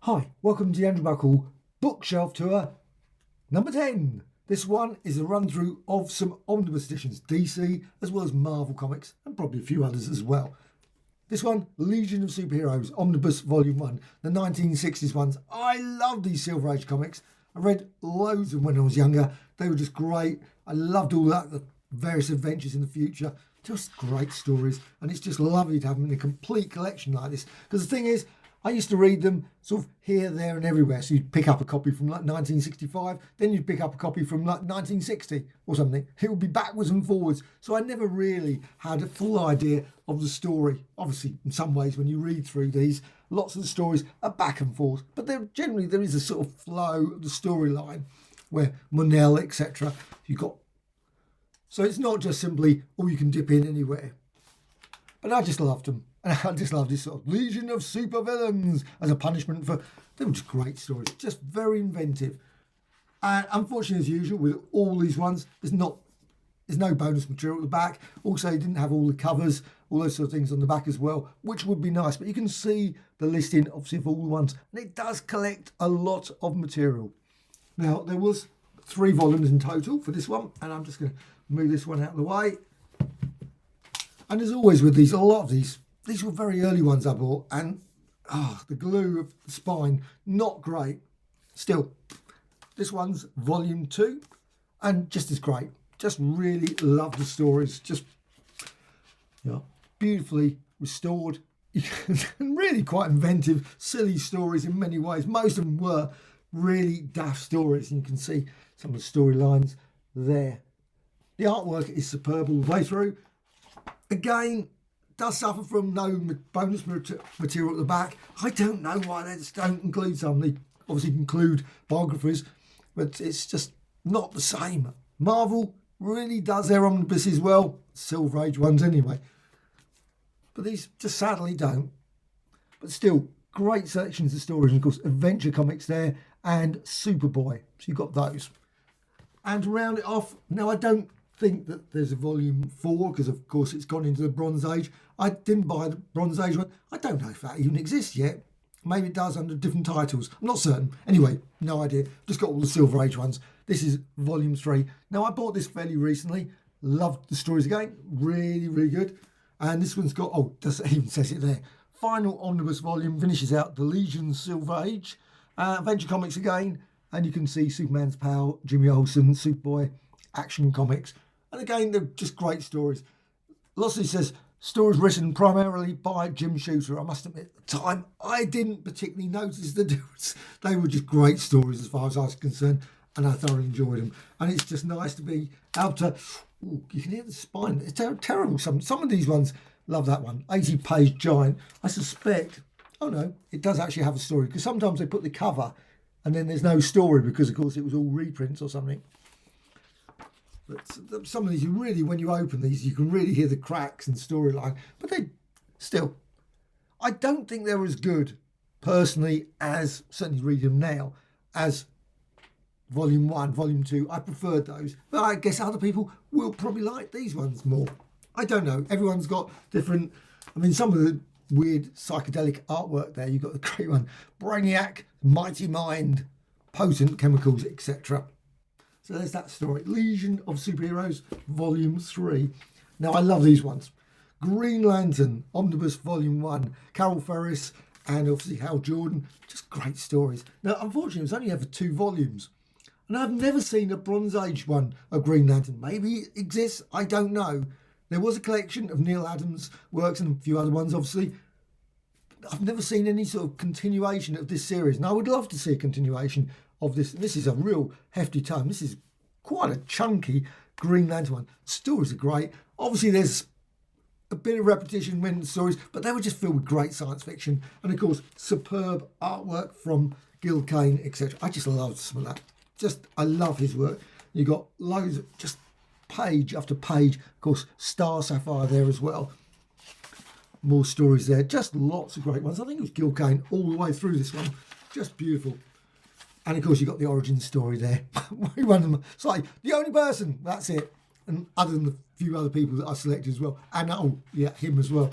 Hi, welcome to the Andrew Buckle Bookshelf Tour number 10. This one is a run through of some omnibus editions, DC as well as Marvel comics and probably a few others as well. This one, Legion of Superheroes, Omnibus Volume 1, the 1960s ones. I love these Silver Age comics. I read loads of them when I was younger. They were just great. I loved all that, the various adventures in the future. Just great stories. And it's just lovely to have them in a complete collection like this. Because the thing is, I used to read them sort of here, there and everywhere. So you'd pick up a copy from like 1965, then you'd pick up a copy from like 1960 or something. It would be backwards and forwards. So I never really had a full idea of the story. Obviously, in some ways, when you read through these, lots of the stories are back and forth. But generally there is a sort of flow of the storyline where Monel, etc. you've got. So it's not just simply, oh, you can dip in anywhere. But I just loved them. And I just love this sort of Legion of Supervillains as a punishment for... They were just great stories, just very inventive. And unfortunately, as usual, with all these ones, there's no bonus material at the back. Also, you didn't have all the covers, all those sort of things on the back as well, which would be nice. But you can see the listing, obviously, of all the ones. And it does collect a lot of material. Now, there was 3 volumes in total for this one. And I'm just going to move this one out of the way. And as always with these, a lot of these were very early ones I bought, and the glue of the spine, not great. Still, this one's volume 2, and just as great. Just really love the stories. Just beautifully restored, and really quite inventive, silly stories in many ways. Most of them were really daft stories, and you can see some of the storylines there. The artwork is superb all the way through. Again, does suffer from no bonus material at the back. I don't know why they just don't include some. They obviously include biographies, but it's just not the same. Marvel really does their omnibuses well, Silver Age ones anyway. But these just sadly don't. But still, great selections of stories. And of course, Adventure comics there and Superboy. So you've got those. And to round it off, now I don't think that there's a volume 4 because of course it's gone into the Bronze Age. I didn't buy the Bronze Age one. I don't know if that even exists yet. Maybe it does under different titles. I'm not certain. Anyway, no idea. Just got all the Silver Age ones. This is volume 3. Now I bought this fairly recently. Loved the stories again. Really, really good. And this one's got, it even says it there. Final omnibus volume finishes out the Legion Silver Age. Adventure comics again. And you can see Superman's pal, Jimmy Olsen, Superboy, Action Comics. And again, they're just great stories. Lossley says, stories written primarily by Jim Shooter. I must admit, at the time, I didn't particularly notice the difference. They were just great stories as far as I was concerned, and I thoroughly enjoyed them. And it's just nice to be able to... you can hear the spine. It's terrible. Some of these ones, love that one. 80-page giant. I suspect... Oh, no, it does actually have a story, because sometimes they put the cover, and then there's no story, because, of course, it was all reprints or something. But some of these, when you open these, you can really hear the cracks and storyline. But they still, I don't think they're as good, personally, as, certainly read them now, as Volume 1, Volume 2. I preferred those. But I guess other people will probably like these ones more. I don't know. Everyone's got different... I mean, some of the weird psychedelic artwork there. You've got the great one. Brainiac, Mighty Mind, Potent Chemicals, etc. So there's that story. Legion of Superheroes, Volume 3. Now, I love these ones. Green Lantern, Omnibus Volume 1. Carol Ferris and obviously Hal Jordan. Just great stories. Now, unfortunately, it was only ever 2 volumes. And I've never seen a Bronze Age one of Green Lantern. Maybe it exists, I don't know. There was a collection of Neil Adams' works and a few other ones, obviously. I've never seen any sort of continuation of this series. And I would love to see a continuation of this. This is a real hefty tome. This is quite a chunky Green Lantern one. Stories are great. Obviously, there's a bit of repetition when the stories, but they were just filled with great science fiction. And of course, superb artwork from Gil Kane, etc. I just love some of that. I love his work. You've got loads of just page after page. Of course, Star Sapphire there as well. More stories there. Just lots of great ones. I think it was Gil Kane all the way through this one. Just beautiful. And of course, you've got the origin story there. One of them, it's like the only person, that's it. And other than the few other people that I selected as well. And him as well.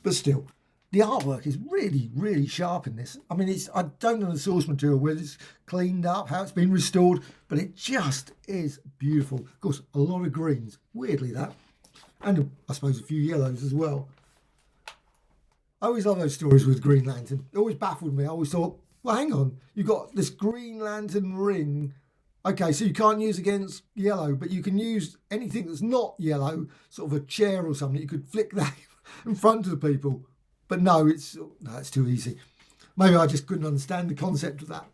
But still, The artwork is really, really sharp in this. I mean, I don't know the source material, whether it's cleaned up, how it's been restored, but it just is beautiful. Of course, a lot of greens, weirdly that, and I suppose a few yellows as well. I always love those stories with Green Lantern. It always baffled me. I always thought, well, hang on, you got this Green Lantern ring. Okay, so you can't use against yellow, but you can use anything that's not yellow, sort of a chair or something. You could flick that in front of the people. But no, it's too easy. Maybe I just couldn't understand the concept of that.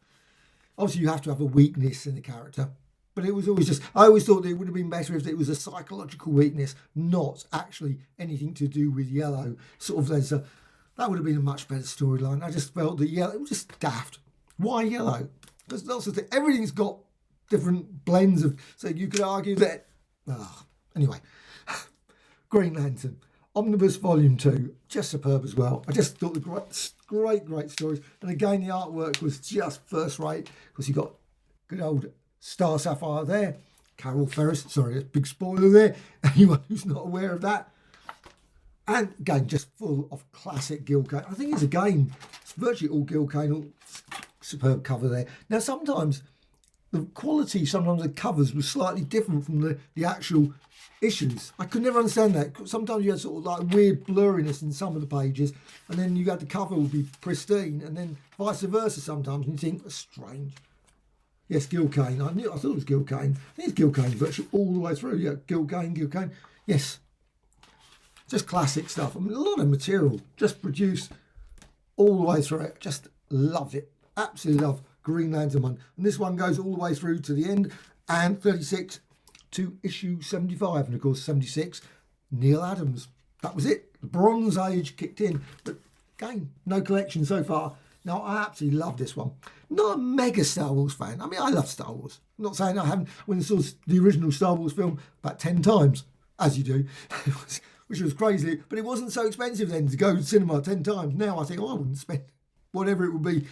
Obviously, you have to have a weakness in the character. But it was always just, I always thought that it would have been better if it was a psychological weakness, not actually anything to do with yellow. Sort of, that would have been a much better storyline. I just felt that yellow, it was just daft. Why yellow? Because lots of things, everything's got different blends of, so you could argue that, anyway. Green Lantern. Omnibus Volume 2, just superb as well. I just thought the great stories. And again, the artwork was just first rate, because you got good old Star Sapphire there. Carol Ferris, sorry, a big spoiler there. Anyone who's not aware of that. And again, just full of classic Gil Kane. I think it's virtually all Gil Kane, all superb cover there. Now, sometimes the quality, sometimes the covers was slightly different from the actual issues. I could never understand that. Sometimes you had sort of like weird blurriness in some of the pages, and then you had the cover would be pristine, and then vice versa sometimes, and you think, that's strange. Yes, Gil Kane. I thought it was Gil Kane. I think it's Gil Kane virtually all the way through. Yeah, Gil Kane. Yes. Just classic stuff. I mean, a lot of material just produced all the way through it. Just loved it. Absolutely love Green Lantern one. And this one goes all the way through to the end, and 36 to issue 75. And of course, 76, Neil Adams. That was it. The Bronze Age kicked in. But again, no collection so far. Now, I absolutely love this one. Not a mega Star Wars fan. I mean, I love Star Wars. I'm not saying I haven't, when I saw the original Star Wars film about 10 times, as you do, which was crazy. But it wasn't so expensive then to go to cinema 10 times. Now I think, I wouldn't spend whatever it would be,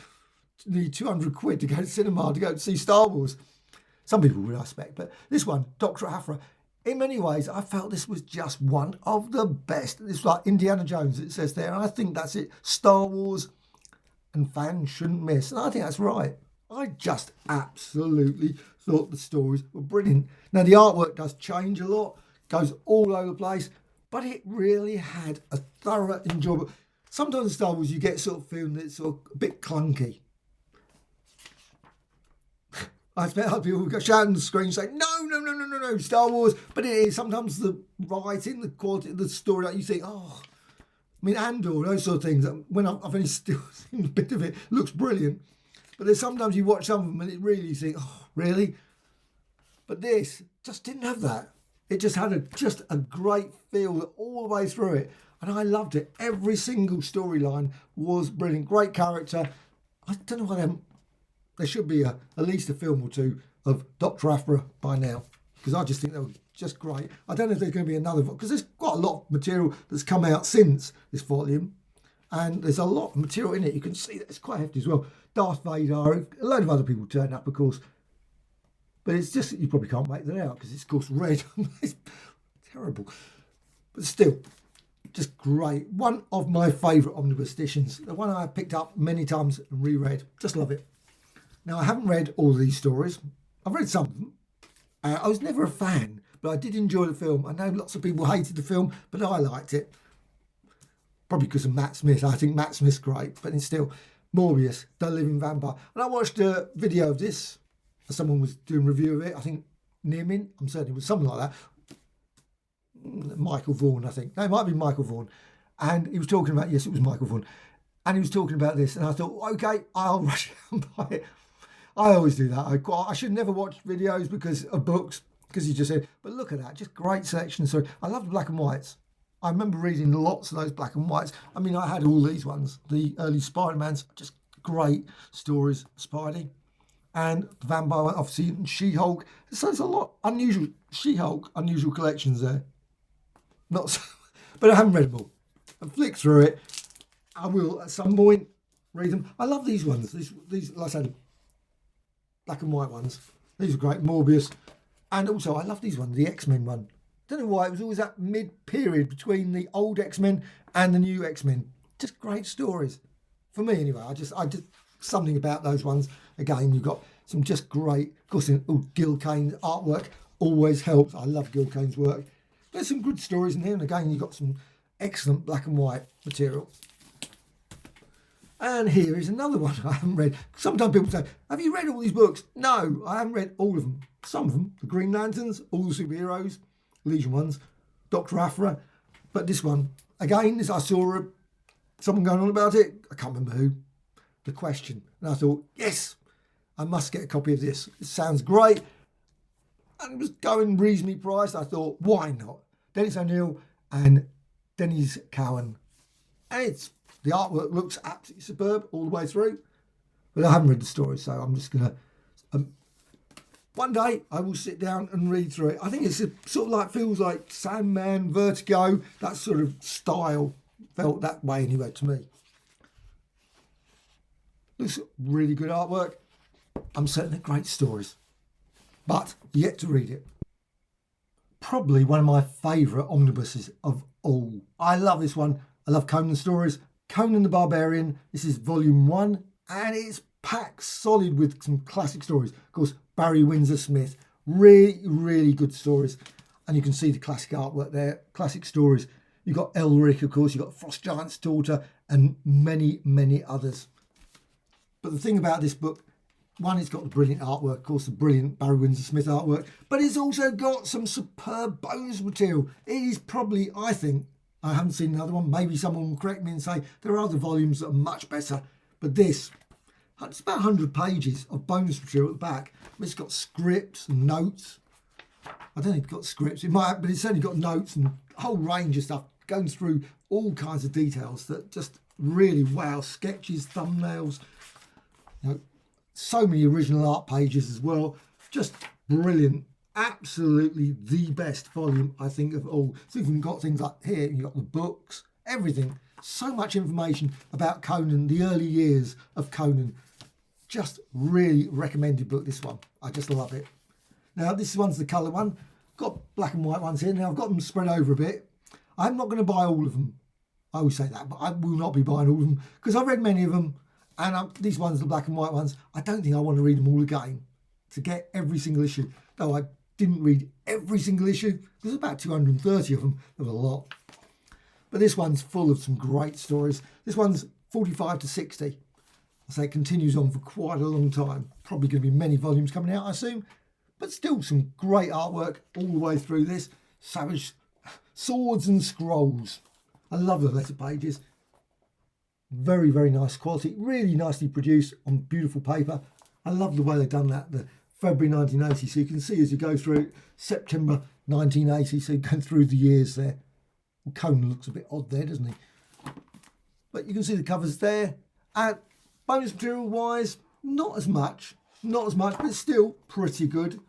need 200 quid to go to cinema to go to see Star Wars. Some people would, I expect. But this one, Dr. Aphra, in many ways, I felt this was just one of the best. It's like Indiana Jones, it says there. And I think that's it. Star Wars and fans shouldn't miss. And I think that's right. I just absolutely thought the stories were brilliant. Now, the artwork does change a lot, goes all over the place, but it really had a thorough enjoyable. Sometimes in Star Wars, you get sort of feeling that it's sort of a bit clunky. I expect other people go shouting on the screen saying, no, Star Wars. But it is sometimes the writing, the quality of the story that you think, I mean, Andor, those sort of things. When I've only still seen a bit of it, looks brilliant. But there's sometimes you watch some of them and it really you think, really? But this just didn't have that. It just had just a great feel all the way through it. And I loved it. Every single storyline was brilliant. Great character. I don't know why there should be at least a film or two of Dr. Aphra by now. Because I just think they were just great. I don't know if there's going to be another, because there's quite a lot of material that's come out since this volume. And there's a lot of material in it. You can see that it's quite hefty as well. Darth Vader, a load of other people turn up, of course. But it's just, you probably can't make that out because it's, of course, red. It's terrible. But still, just great. One of my favourite omnibus editions. The one I picked up many times and reread. Just love it. Now, I haven't read all of these stories. I've read some of them. I was never a fan, but I did enjoy the film. I know lots of people hated the film, but I liked it. Probably because of Matt Smith. I think Matt Smith's great, but it's still Morbius, The Living Vampire. And I watched a video of this. Someone was doing a review of it. I think Nearmin, I'm certain it was something like that. Michael Vaughan, I think. No, it might be Michael Vaughan. And he was talking about, yes, it was Michael Vaughan. And he was talking about this. And I thought, okay, I'll rush out and buy it. I always do that. I should never watch videos because of books, because you just said, but look at that, just great selection. So I love the black and whites. I remember reading lots of those black and whites. I mean, I had all these ones, the early Spider-Mans, just great stories, Spidey. And the vampire one, obviously, and She-Hulk. So there's a lot unusual, She-Hulk, unusual collections there. Not so, but I haven't read them all. I flicked through it. I will at some point read them. I love these ones. These, like I said, black and white ones. These are great. Morbius. And also, I love these ones, the X-Men one. Don't know why, it was always that mid-period between the old X-Men and the new X-Men. just great stories. For me anyway, I just something about those ones. Again, you've got some just great, of course, Gil Kane's artwork always helps. I love Gil Kane's work. There's some good stories in here, and again, you've got some excellent black and white material. And here is another one I haven't read. Sometimes people say, have you read all these books? No, I haven't read all of them. Some of them, the Green Lanterns, all the superheroes, Legion ones, Dr. Aphra. But this one, again, as I saw someone going on about it, I can't remember who, The Question. And I thought, yes, I must get a copy of this. It sounds great. And it was going reasonably priced. I thought, why not? Dennis O'Neill and Dennis Cowan. And the artwork looks absolutely superb all the way through. But I haven't read the story, so I'm just going to... one day I will sit down and read through it. I think it's sort of feels like Sandman, Vertigo, that sort of style. Felt that way anyway to me. Looks really good artwork. I'm certain they're great stories. But yet to read it. Probably one of my favourite omnibuses of all. I love this one. I love Conan stories. Conan the Barbarian. This is volume 1 and it's packed solid with some classic stories. Of course, Barry Windsor Smith. Really, really good stories. And you can see the classic artwork there. Classic stories. You've got Elric, of course. You've got Frost Giant's Daughter and many, many others. But the thing about this book, one, it's got the brilliant artwork, of course, the brilliant Barry Windsor Smith artwork, but it's also got some superb bonus material. It is probably, I think, I haven't seen another one, maybe someone will correct me and say there are other volumes that are much better, but this, it's about 100 pages of bonus material at the back. It's got scripts and notes. I don't think it's got scripts, it might, but it's certainly got notes and a whole range of stuff going through all kinds of details that just really wow, sketches, thumbnails, so many original art pages as well. Just brilliant. Absolutely the best volume, I think, of all. So you've got things like here, you've got the books, everything. So much information about Conan, the early years of Conan. Just really recommended book, this one. I just love it. Now, this one's the colour one. Got black and white ones here. Now, I've got them spread over a bit. I'm not going to buy all of them. I always say that, but I will not be buying all of them because I've read many of them. And these ones, the black and white ones, I don't think I want to read them all again to get every single issue. Though I didn't read every single issue. There's about 230 of them. There was a lot. But this one's full of some great stories. This one's 45 to 60. I say it continues on for quite a long time. Probably going to be many volumes coming out, I assume. But still some great artwork all the way through this. Savage swords and scrolls. I love the letter pages. Very, very nice quality. Really nicely produced on beautiful paper. I love the way they've done that. The February 1980. So you can see as you go through September 1980. So you go through the years there. Well, Conan looks a bit odd there, doesn't he? But you can see the covers there. And bonus material wise, not as much. Not as much, but still pretty good.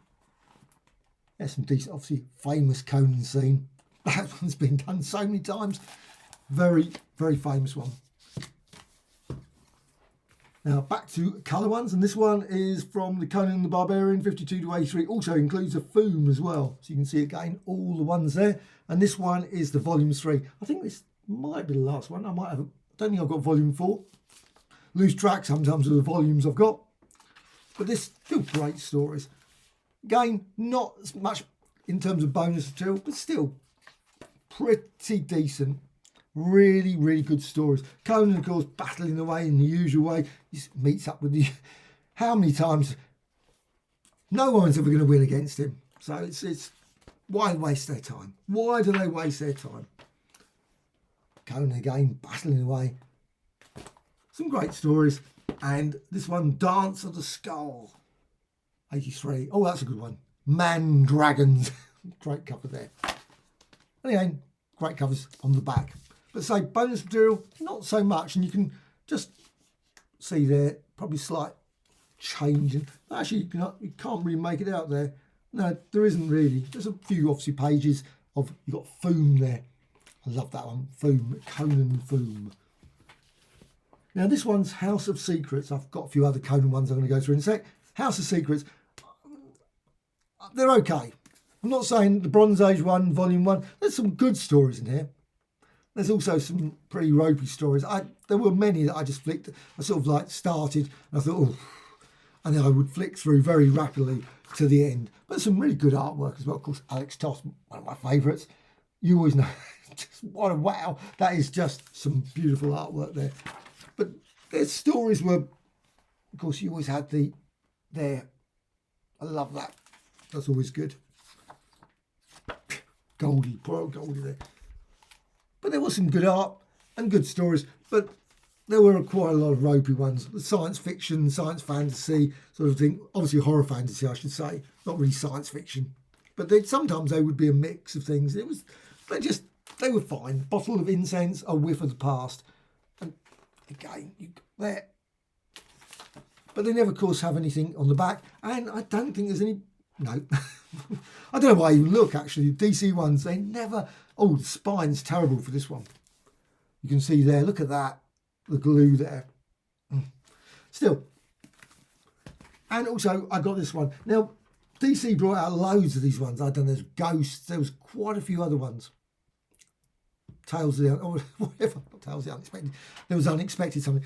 There's some decent, obviously, famous Conan scene. That one's been done so many times. Very, very famous one. Now back to colour ones, and this one is from the Conan the Barbarian 52 to 83. Also includes a Foom as well, so you can see again all the ones there. And this one is the volume 3. I think this might be the last one. I don't think I've got volume 4. Lose track sometimes of the volumes I've got, but this still great stories. Again, not as much in terms of bonus material, but still pretty decent. Really, really good stories. Conan, of course, battling away in the usual way. He meets up with the... How many times? No one's ever going to win against him. So it's why waste their time? Why do they waste their time? Conan again, battling away. Some great stories. And this one, Dance of the Skull. 83. Oh, that's a good one. Man Dragons. Great cover there. Anyway, great covers on the back. But say bonus material, not so much, and you can just see there probably slight change. And actually, you can't really make it out there. No, there isn't really. There's a few obviously pages of you've got Foom there. I love that one, Foom, Conan Foom. Now this one's House of Secrets. I've got a few other Conan ones I'm going to go through in a sec. House of Secrets, they're okay. I'm not saying the Bronze Age one, volume 1. There's some good stories in here. There's also some pretty ropey stories. There were many that I just flicked. I sort of like started and I thought, oh, and then I would flick through very rapidly to the end. But some really good artwork as well. Of course, Alex Toth, one of my favourites. You always know, just what a wow. That is just some beautiful artwork there. But their stories were, of course, you always had there. I love that. That's always good. Goldie, poor old Goldie there. But there was some good art and good stories. But there were quite a lot of ropey ones. Science fiction, science fantasy sort of thing. Obviously horror fantasy, I should say. Not really science fiction. But sometimes they would be a mix of things. They were fine. Bottle of incense, a whiff of the past. And again, you got there. But they never, of course, have anything on the back. And I don't think there's any... No. I don't know why you look, actually. DC ones, they never... Oh, the spine's terrible for this one. You can see there. Look at that. The glue there. Still. And also, I got this one. Now, DC brought out loads of these ones. I don't know, there's Ghosts. There was quite a few other ones. Tales of the... Or whatever. Not Tales of the Unexpected. There was Unexpected something.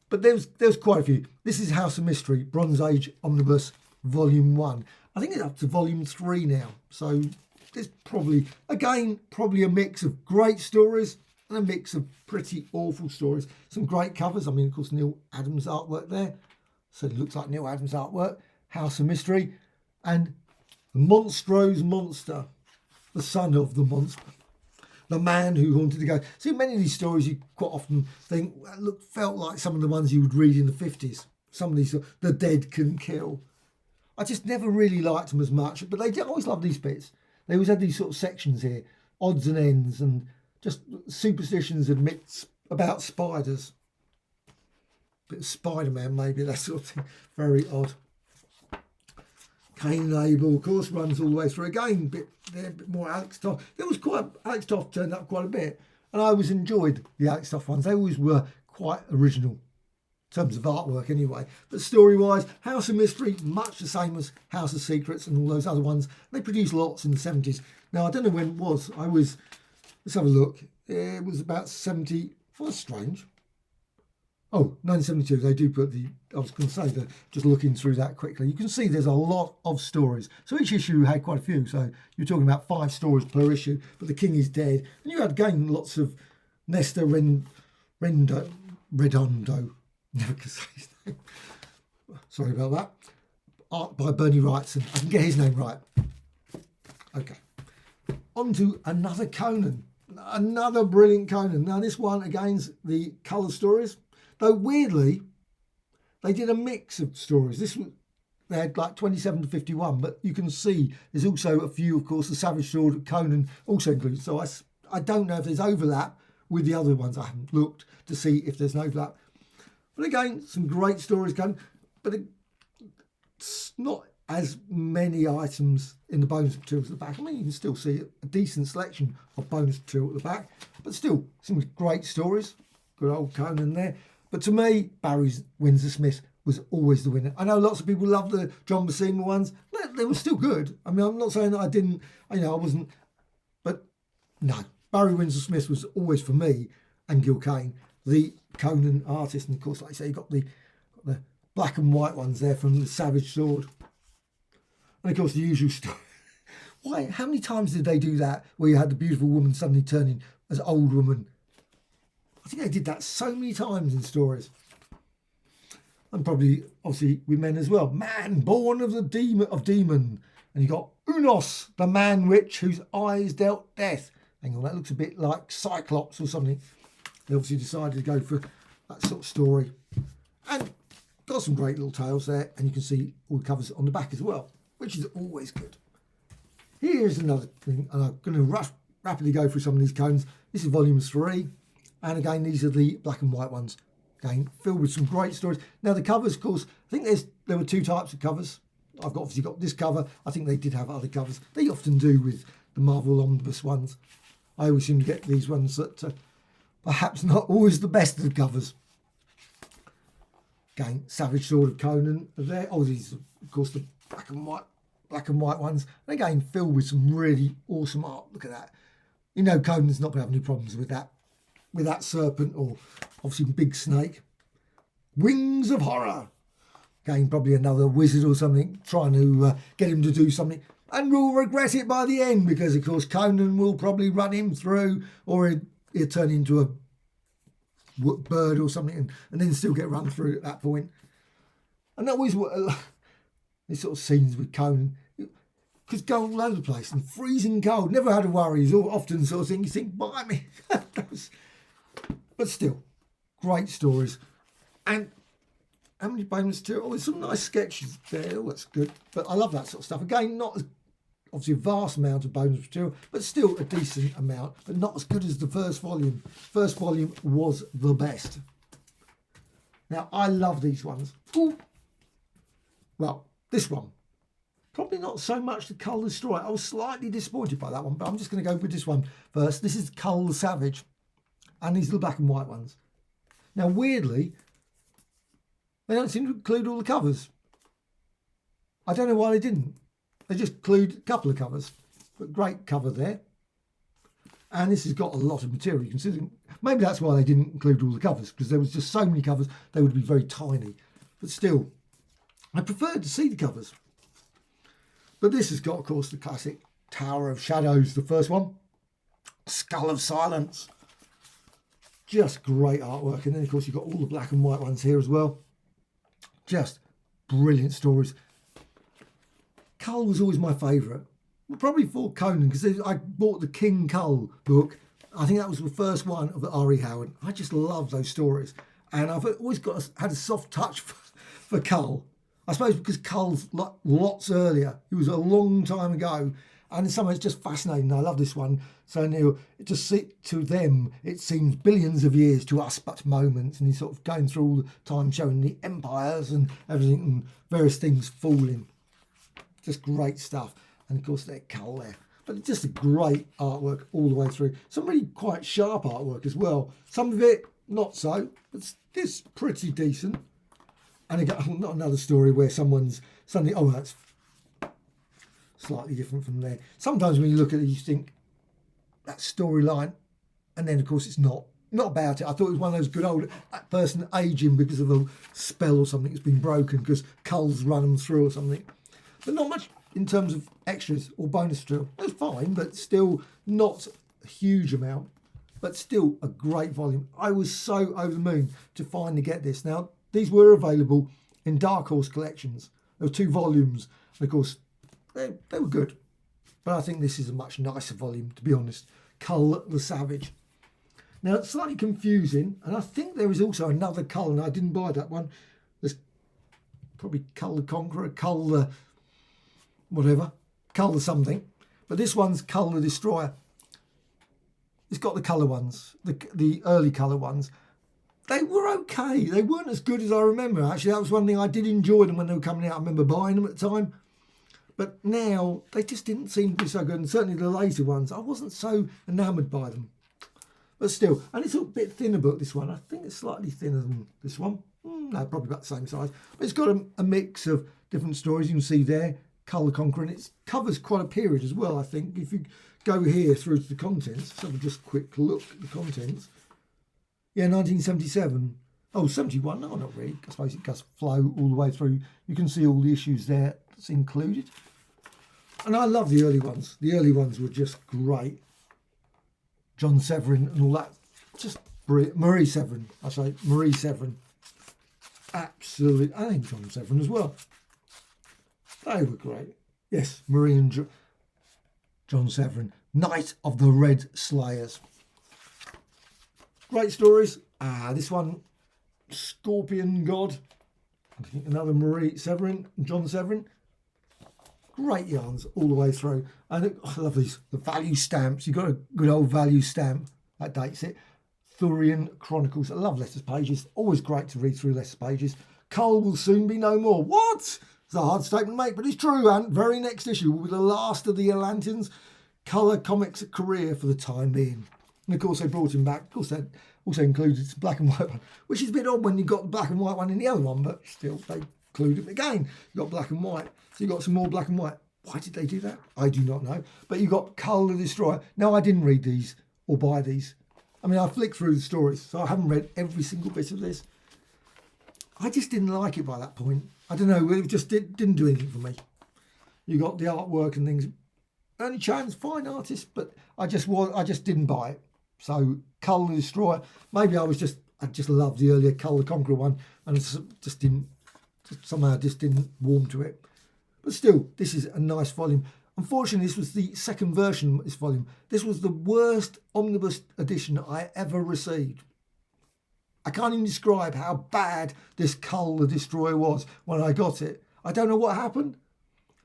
But there was quite a few. This is House of Mystery, Bronze Age Omnibus, Volume 1. I think it's up to Volume 3 now. So there's probably a mix of great stories and a mix of pretty awful stories. Some great covers. I mean, of course, Neil Adams' artwork there. So it looks like Neil Adams' artwork. House of Mystery. And Monstro's Monster, the son of the monster. The man who haunted the ghost. See, many of these stories you quite often think felt like some of the ones you would read in the 50s. Some of these, the dead can kill. I just never really liked them as much, but they always loved these bits. They always had these sort of sections here, odds and ends, and just superstitions and myths about spiders. Bit of Spider-Man, maybe, that sort of thing. Very odd. Kane label, of course, runs all the way through. Again, a bit more Alex Toth. Alex Toth turned up quite a bit, and I always enjoyed the Alex Toth ones. They always were quite original, in terms of artwork anyway. But story-wise, House of Mystery, much the same as House of Secrets and all those other ones. They produced lots in the 70s. Now, I don't know when it was. Let's have a look. It was about 70. Oh, that's strange. Oh, 1972, they do put I was going to say that, just looking through that quickly, you can see there's a lot of stories. So each issue had quite a few. So you're talking about 5 stories per issue, but the king is dead. And you had, again, lots of Nestor Redondo. Never can say his name. Sorry about that. Art by Bernie Wrightson. I can get his name right. Okay. On to another Conan. Another brilliant Conan. Now this one, again's the colour stories. Though weirdly, they did a mix of stories. They had like 27 to 51, but you can see there's also a few, of course, the Savage Sword of Conan also included. So I don't know if there's overlap with the other ones. I haven't looked to see if there's an overlap. But again, some great stories going, but it's not as many items in the bonus materials at the back. I mean, you can still see a decent selection of bonus material at the back, but still some great stories. Good old Conan there. But to me, Barry Windsor Smith was always the winner. I know lots of people love the John Buscema ones. They were still good. I mean, I'm not saying that I didn't, I wasn't, but no. Barry Windsor Smith was always, for me, and Gil Kane, the Conan artist. And of course, like I say, you got the black and white ones there from the Savage Sword. And of course, the usual story. Why? How many times did they do that where you had the beautiful woman suddenly turning as an old woman? I think they did that so many times in stories. And probably, obviously, with men as well. Man born of the demon. And you got Unos, the man witch whose eyes dealt death. Hang on, that looks a bit like Cyclops or something. They obviously decided to go for that sort of story. And got some great little tales there. And you can see all the covers on the back as well, which is always good. Here's another thing. And I'm going to rapidly go through some of these cones. This is volume 3. And again, these are the black and white ones. Again, filled with some great stories. Now, the covers, of course, I think there were 2 types of covers. I've obviously got this cover. I think they did have other covers. They often do with the Marvel Omnibus ones. I always seem to get these ones that perhaps not always the best of the covers. Again, Savage Sword of Conan are there. Oh, these are, of course, the black and white ones. And again, filled with some really awesome art. Look at that. Conan's not going to have any problems with that. with that serpent, or obviously big snake. Wings of Horror. Again, probably another wizard or something trying to get him to do something, and will regret it by the end, because of course Conan will probably run him through, or he'll turn into a bird or something, and then still get run through at that point. And always these sort of scenes with Conan, because go all over the place and freezing cold, never had a worry. He's often sort of thing you think, bite me. But still, great stories. And how many bonus material? Oh, there's some nice sketches there. Oh, that's good. But I love that sort of stuff. Again, not as obviously a vast amount of bonus material, but still a decent amount, but not as good as the first volume. First volume was the best. Now, I love these ones. Ooh. Well, this one, probably not so much the Kull Destroyer. I was slightly disappointed by that one, but I'm just going to go with this one first. This is Kull the Savage, and these are the black and white ones. Now, weirdly, they don't seem to include all the covers. I don't know why they didn't. They just include a couple of covers, but great cover there. And this has got a lot of material. You can see, maybe that's why they didn't include all the covers, because there was just so many covers, they would be very tiny. But still, I preferred to see the covers. But this has got, of course, the classic Tower of Shadows, the first one. Skull of Silence. Just great artwork. And then, of course, you've got all the black and white ones here as well. Just brilliant stories. Kull was always my favourite. Well, probably for Conan, because I bought the King Kull book. I think that was the first one of the R.E. Howard. I just love those stories. And I've always had a soft touch for Kull. I suppose because Kull's lots earlier. It was a long time ago. And in some ways, it's just fascinating. I love this one. So to them, it seems billions of years, to us but moments. And he's sort of going through all the time showing the empires and everything and various things falling. Just great stuff. And of course, they're Kull there. But just a great artwork all the way through. Some really quite sharp artwork as well. Some of it, not so. But it's pretty decent. And again, not another story where someone's suddenly, oh, that's slightly different from there. Sometimes when you look at it, you think that storyline, and then of course it's not about it. I thought it was one of those good old person aging because of a spell or something that's been broken because Kull's run them through or something. But not much in terms of extras or bonus material. It's fine, but still not a huge amount. But still a great volume. I was so over the moon to finally get this. Now, these were available in Dark Horse collections. There were 2 volumes. And of course, they were good. But I think this is a much nicer volume, to be honest. Kull the Savage. Now, it's slightly confusing. And I think there is also another Kull, and I didn't buy that one. There's probably Kull the Conqueror, Kull the whatever, Kull the something. But this one's Kull the Destroyer. It's got the colour ones, the early colour ones. They were okay. They weren't as good as I remember. Actually, that was one thing I did enjoy them when they were coming out. I remember buying them at the time. But now, they just didn't seem to be so good. And certainly the later ones, I wasn't so enamoured by them. But still, and it's a bit thinner book, this one. I think it's slightly thinner than this one. No, probably about the same size. But it's got a mix of different stories. You can see there, Kull the Conqueror. And it covers quite a period as well, I think. If you go here through to the contents, let's have a just quick look at the contents. Yeah, 1977. Oh, 71. No, not really. I suppose it does flow all the way through. You can see all the issues there that's included. And I love the early ones. The early ones were just great. John Severin and all that. Just brilliant. Marie Severin. I say Marie Severin. Absolutely. I think John Severin as well. They were great. Yes, Marie and John Severin. Knight of the Red Slayers. Great stories. This one, Scorpion God. I think another Marie Severin and John Severin. Great yarns all the way through. And I love these, the value stamps. You've got a good old value stamp. That dates it. Thurian Chronicles. I love letters pages. Always great to read through letters pages. Kull will soon be no more. What? It's a hard statement to make, but it's true. And very next issue will be the last of the Atlanteans' colour comics career for the time being. And of course, they brought him back. Of course, they also included the black and white one, which is a bit odd when you got the black and white one in the other one, but still, they included it again. You got black and white. So you got some more black and white. Why did they do that? I do not know. But you got Kull the Destroyer. Now, I didn't read these or buy these. I mean, I flicked through the stories, so I haven't read every single bit of this. I just didn't like it by that point. I don't know, it just didn't do anything for me. You got the artwork and things. Ernie Chan's fine artist, but I just didn't buy it. So Kull the Destroyer, maybe I just loved the earlier Kull the Conqueror one, and somehow didn't warm to it. But still, this is a nice volume. Unfortunately, this was the second version of this volume. This was the worst omnibus edition I ever received. I can't even describe how bad this Kull the Destroyer was when I got it. I don't know what happened.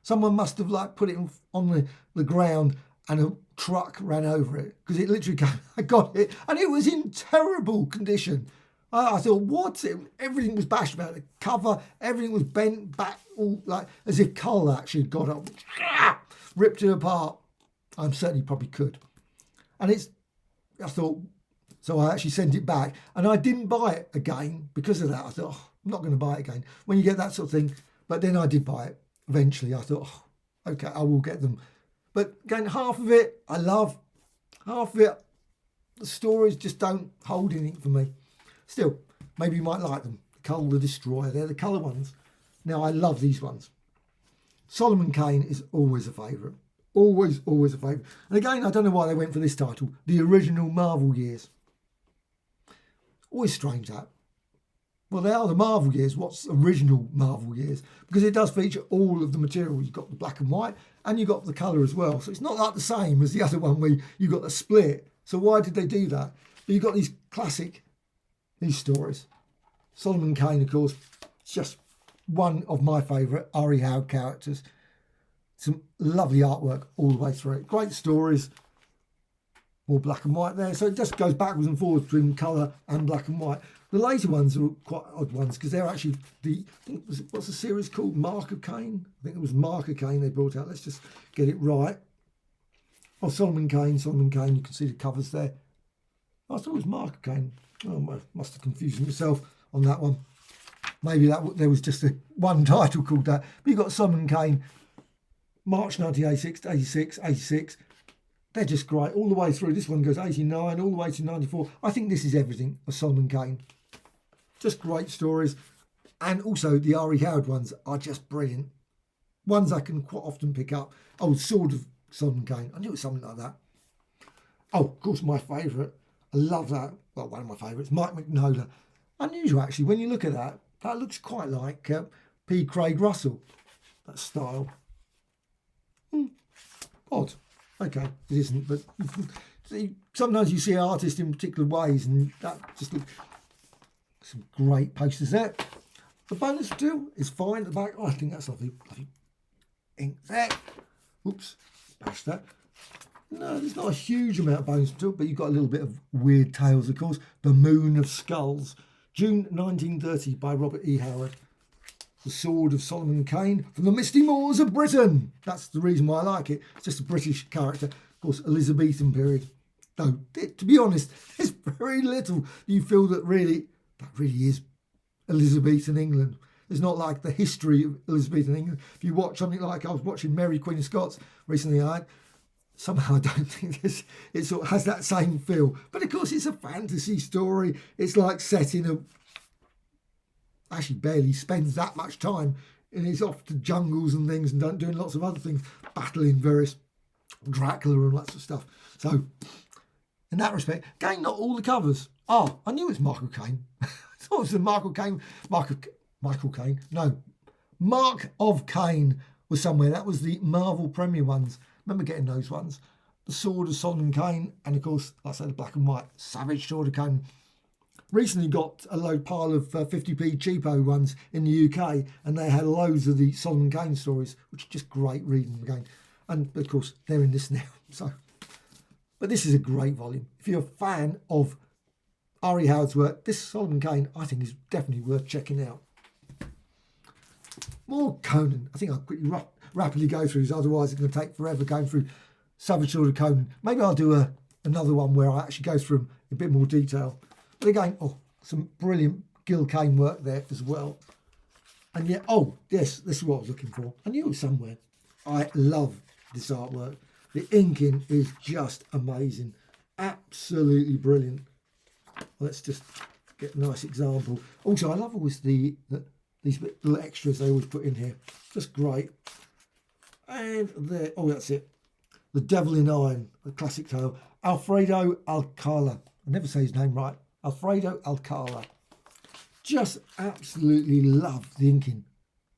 Someone must have put it on the ground and a truck ran over it, because it literally came. I got it and it was in terrible condition. I thought, what? Everything was bashed about the cover. Everything was bent back, all as if Kull actually got up, ripped it apart. I'm certainly probably could. And I thought, so I actually sent it back, and I didn't buy it again because of that. I thought, I'm not going to buy it again when you get that sort of thing. But then I did buy it eventually. I thought, okay, I will get them. But again, half of it I love, half of it, the stories just don't hold anything for me. Still, maybe you might like them. Kull the Destroyer, they're the colour ones. Now, I love these ones. Solomon Kane is always a favourite. Always a favourite. And again, I don't know why they went for this title, The Original Marvel Years. Always strange that. Well, they are the Marvel years. What's original Marvel years? Because it does feature all of the material. You've got the black and white and you've got the colour as well. So it's not like the same as the other one where you got the split. So why did they do that? But you've got these stories. Solomon Kane, of course, just one of my favourite R.E. Howard characters. Some lovely artwork all the way through it. Great stories. More black and white there. So it just goes backwards and forwards between colour and black and white. The later ones are quite odd ones because they're actually what's the series called? Mark of Kane? I think it was Mark of Kane they brought out. Let's just get it right. Oh, Solomon Kane. You can see the covers there. I thought it was Mark of Kane. Oh, I must have confused myself on that one. Maybe there was just one title called that. But you've got Solomon Kane, March 1986, 86. They're just great all the way through. This one goes 89 all the way to 94. I think this is everything of Solomon Kane. Just great stories. And also the R.E. Howard ones are just brilliant. Ones I can quite often pick up. Oh, Sword of Solomon Kane. I knew it was something like that. Oh, of course, my favourite. I love that. Well, one of my favourites, Mike Mignola. Unusual, actually. When you look at that, that looks quite like P. Craig Russell. That style. Odd. Okay, it isn't, but sometimes you see artists in particular ways, and that just looks some great posters there. The bonus material is fine at the back. Oh, I think that's lovely ink there. Oops, bash that. No, there's not a huge amount of bonus material, but you've got a little bit of Weird Tales, of course. The Moon of Skulls, June 1930 by Robert E. Howard. The Sword of Solomon Kane from the Misty Moors of Britain. That's the reason why I like it. It's just a British character. Of course, Elizabethan period. Though, to be honest, there's very little you feel that really is Elizabethan England. There's not like the history of Elizabethan England. If you watch something like I was watching Mary Queen of Scots recently, somehow I don't think it sort of has that same feel. But of course, it's a fantasy story. It's like set in actually barely spends that much time, and he's off to jungles and things and doing lots of other things, battling various Dracula and lots of stuff. So in that respect, again, not all the covers. Oh, I knew it was Michael Caine. I thought it was the Michael Caine. No, Mark of Caine was somewhere. That was the Marvel Premier ones. Remember getting those ones. The Sword of Solomon Kane, and of course, like I said, the black and white Savage Sword of Kane. Recently got a pile of 50p cheapo ones in the UK, and they had loads of the Solomon Kane stories, which are just great reading again. And of course, they're in this now. But this is a great volume. If you're a fan of R.E. Howard's work, this Solomon Kane, I think, is definitely worth checking out. More Conan. I think I'll quickly rapidly go through these, otherwise it's going to take forever going through Savage Sword of Conan. Maybe I'll do another one where I actually go through them in a bit more detail. But again, some brilliant Gil Kane work there as well. And yet, yes, this is what I was looking for. I knew it was somewhere. I love this artwork. The inking is just amazing. Absolutely brilliant. let's just get a nice example. Also, I love always these little extras they always put in here. Just great. And there, oh, that's it. The Devil in Iron, a classic tale. Alfredo Alcala. I never say his name right. Alfredo Alcala. Just absolutely love the inking.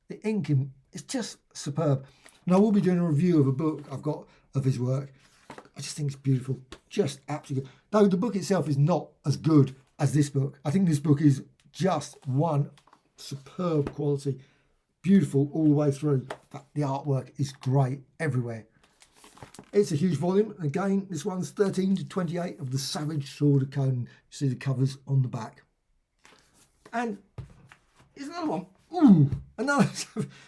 The inking is just superb. And I will be doing a review of a book I've got of his work. I just think it's beautiful. Just absolutely good. Though the book itself is not as good as this book. I think this book is just one superb quality. Beautiful all the way through. But the artwork is great everywhere. It's a huge volume. Again, this one's 13 to 28 of the Savage Sword of Conan. You see the covers on the back. And here's another one. Ooh, another.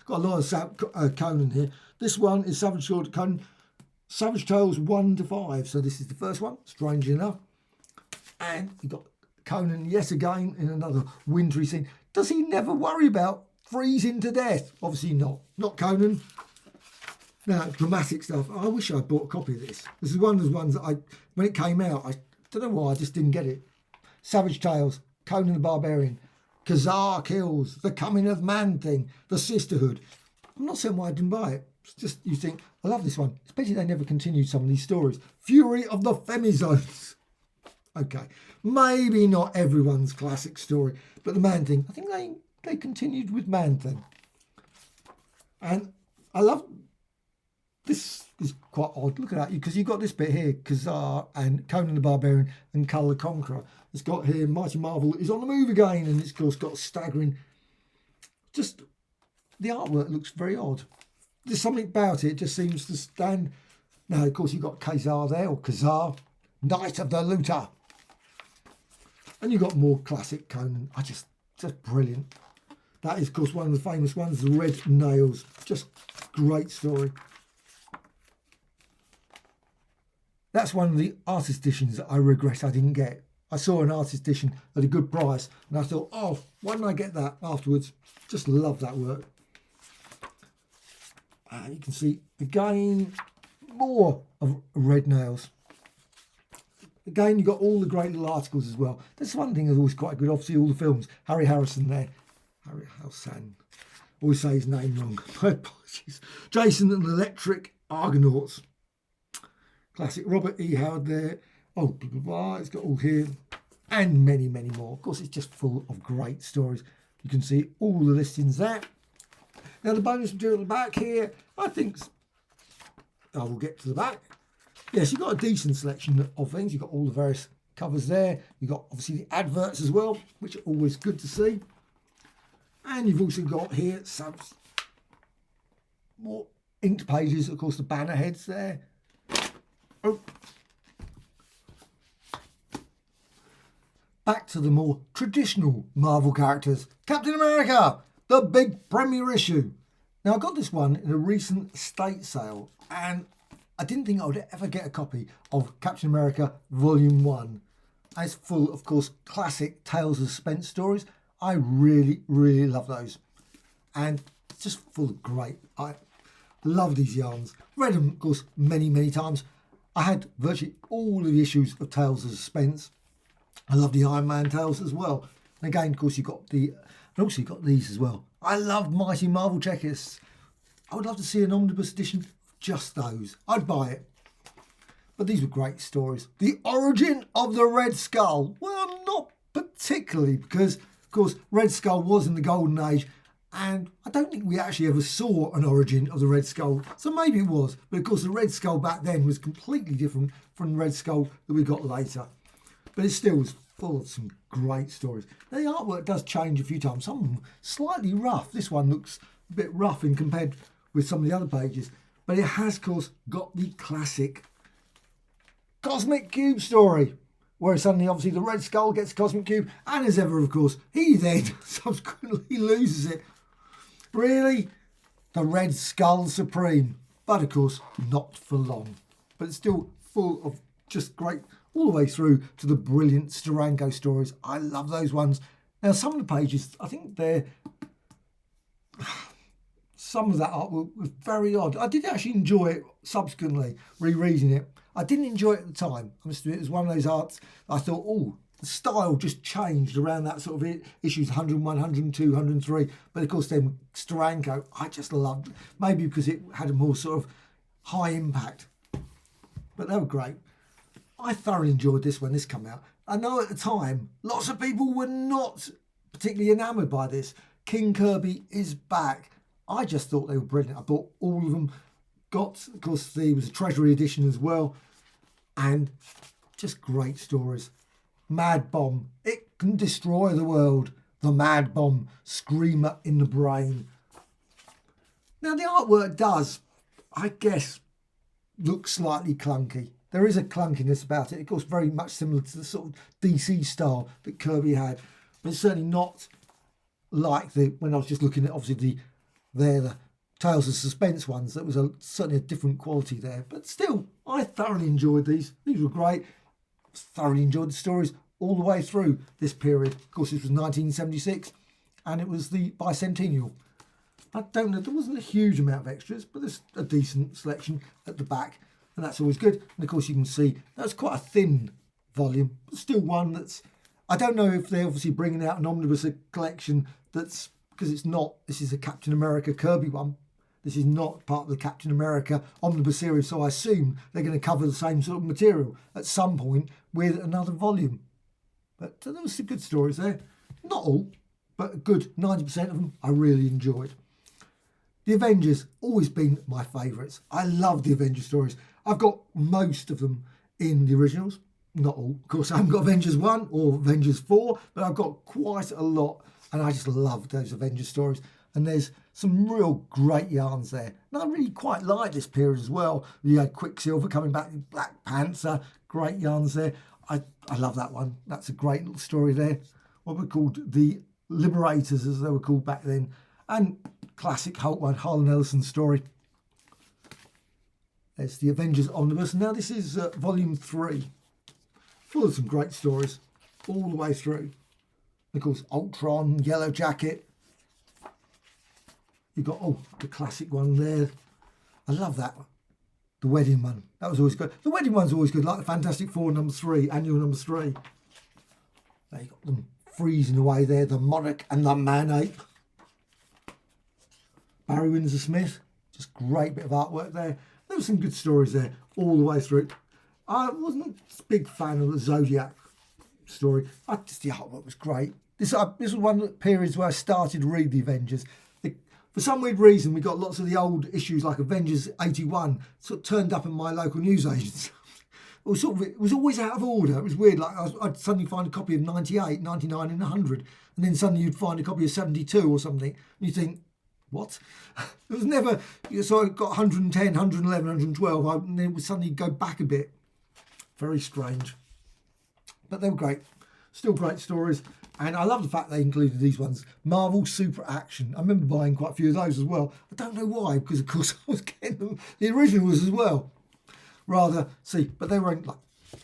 Got a lot of Conan here. This one is Savage Sword of Conan. Savage Tales 1 to 5. So this is the first one, strangely enough. And you've got Conan yet again in another wintry scene. Does he never worry about freezing to death? Obviously not. Not Conan. Now, dramatic stuff. I wish I bought a copy of this. This is one of the ones that when it came out, I don't know why, I just didn't get it. Savage Tales, Conan the Barbarian, Khazar Kills, The Coming of Man Thing, The Sisterhood. I'm not saying why I didn't buy it. It's just, you think, I love this one. Especially they never continued some of these stories. Fury of the Femizones. Okay, maybe not everyone's classic story, but the Man Thing, I think they continued with Man Thing. And I love, this is quite odd. Look at that, because you've got this bit here, Khazar and Conan the Barbarian and Kull the Conqueror. It's got here, Mighty Marvel is on the move again, and it's of course got staggering. Just, the artwork looks very odd. There's something about it just seems to stand. Now, of course, you've got Khazar there, or Khazar, Knight of the Looter. And you've got more classic Conan. Just brilliant. That is, of course, one of the famous ones, The Red Nails. Just great story. That's one of the artist editions that I regret I didn't get. I saw an artist edition at a good price, and I thought, oh, why didn't I get that afterwards? Just love that work. And you can see, again, more of Red Nails. Again, you've got all the great little articles as well. That's one thing that's always quite good. Obviously, all the films. Harry Harrison there. Harry Harrison. Always say his name wrong. My apologies. Jason and the Electric Argonauts. Classic. Robert E. Howard there. Oh, blah, blah, blah. It's got all here. And many, many more. Of course, it's just full of great stories. You can see all the listings there. Now, the bonus material at the back here, I think, I will get to the back. Yes, you've got a decent selection of things. You've got all the various covers there. You've got, obviously, the adverts as well, which are always good to see. And you've also got here some more inked pages. Of course, the banner heads there. Oh. Back to the more traditional Marvel characters. Captain America, the big premiere issue. Now, I got this one in a recent estate sale, and I didn't think I would ever get a copy of Captain America Volume 1. It's full, of course, classic Tales of Suspense stories. I really, really love those. And it's just full of great. I love these yarns. Read them, of course, many, many times. I had virtually all of the issues of Tales of Suspense. I love the Iron Man tales as well. And again, of course, you've got and also you've got these as well. I love Mighty Marvel Checkers. I would love to see an omnibus edition of just those. I'd buy it. But these were great stories. The origin of the Red Skull. Well, not particularly, because, of course, Red Skull was in the Golden Age, and I don't think we actually ever saw an origin of the Red Skull. So maybe it was. But, of course, the Red Skull back then was completely different from the Red Skull that we got later. But it still was full of some great stories. Now, the artwork does change a few times. Some of them slightly rough. This one looks a bit rough in compared with some of the other pages. But it has, of course, got the classic Cosmic Cube story, where suddenly, obviously, the Red Skull gets Cosmic Cube, and as ever, of course, he then subsequently loses it. Really? The Red Skull Supreme. But, of course, not for long. But it's still full of just great, all the way through to the brilliant Steranko stories. I love those ones. Now, some of the pages, I think they're... Some of that artwork was very odd. I did actually enjoy it subsequently, rereading it. I didn't enjoy it at the time. I must admit, it was one of those arts I thought, oh, the style just changed around that sort of issues 101, 102, 103. But of course, then Steranko, I just loved, maybe because it had a more sort of high impact. But they were great. I thoroughly enjoyed this when this came out. I know at the time, lots of people were not particularly enamoured by this. King Kirby is back. I just thought they were brilliant. I bought all of them. Of course, there was a Treasury edition as well. And just great stories. Mad Bomb. It can destroy the world. The Mad Bomb. Screamer in the brain. Now, the artwork does, I guess, look slightly clunky. There is a clunkiness about it. Of course, very much similar to the sort of DC style that Kirby had. But it's certainly not like when I was just looking at, obviously, the Tales of Suspense ones. That was certainly a different quality there. But still, I thoroughly enjoyed these. These were great. Thoroughly enjoyed the stories all the way through this period. Of course, this was 1976, and it was the bicentennial. I don't know, there wasn't a huge amount of extras, but there's a decent selection at the back, and that's always good. And of course, you can see that's quite a thin volume, but still one that's, I don't know if they're obviously bringing out an omnibus collection that's, because it's not, this is a Captain America Kirby one. This is not part of the Captain America omnibus series, so I assume they're going to cover the same sort of material at some point with another volume. But there was some good stories there. Not all, but a good 90% of them I really enjoyed. The Avengers, always been my favourites. I love the Avengers stories. I've got most of them in the originals. Not all. Of course, I haven't got Avengers 1 or Avengers 4, but I've got quite a lot, and I just love those Avengers stories. And there's some real great yarns there. And I really quite like this period as well. You had Quicksilver coming back, Black Panther, great yarns there. I love that one. That's a great little story there. What were called the Liberators, as they were called back then. And classic Hulk one, Harlan Ellison's story. There's the Avengers Omnibus. Now this is volume 3. Full of some great stories all the way through. Of course, Ultron, Yellow Jacket. You've got, the classic one there. I love that one. The wedding one. That was always good. The wedding one's always good, like the Fantastic Four number 3, annual number 3. There you got them freezing away there. The Monarch and the Man-Ape. Barry Windsor Smith. Just great bit of artwork there. There were some good stories there all the way through. I wasn't a big fan of the Zodiac story. The artwork was great. This was one of the periods where I started to read the Avengers. For some weird reason, we got lots of the old issues like Avengers 81 sort of turned up in my local newsagents. It was always out of order. It was weird. Like I'd suddenly find a copy of 98, 99 and 100. And then suddenly you'd find a copy of 72 or something. And you think, what? It was never... So I got 110, 111, 112. And then it would suddenly go back a bit. Very strange. But they were great. Still great stories. And I love the fact they included these ones. Marvel Super Action. I remember buying quite a few of those as well. I don't know why, because of course I was getting them, the originals as well. But they were like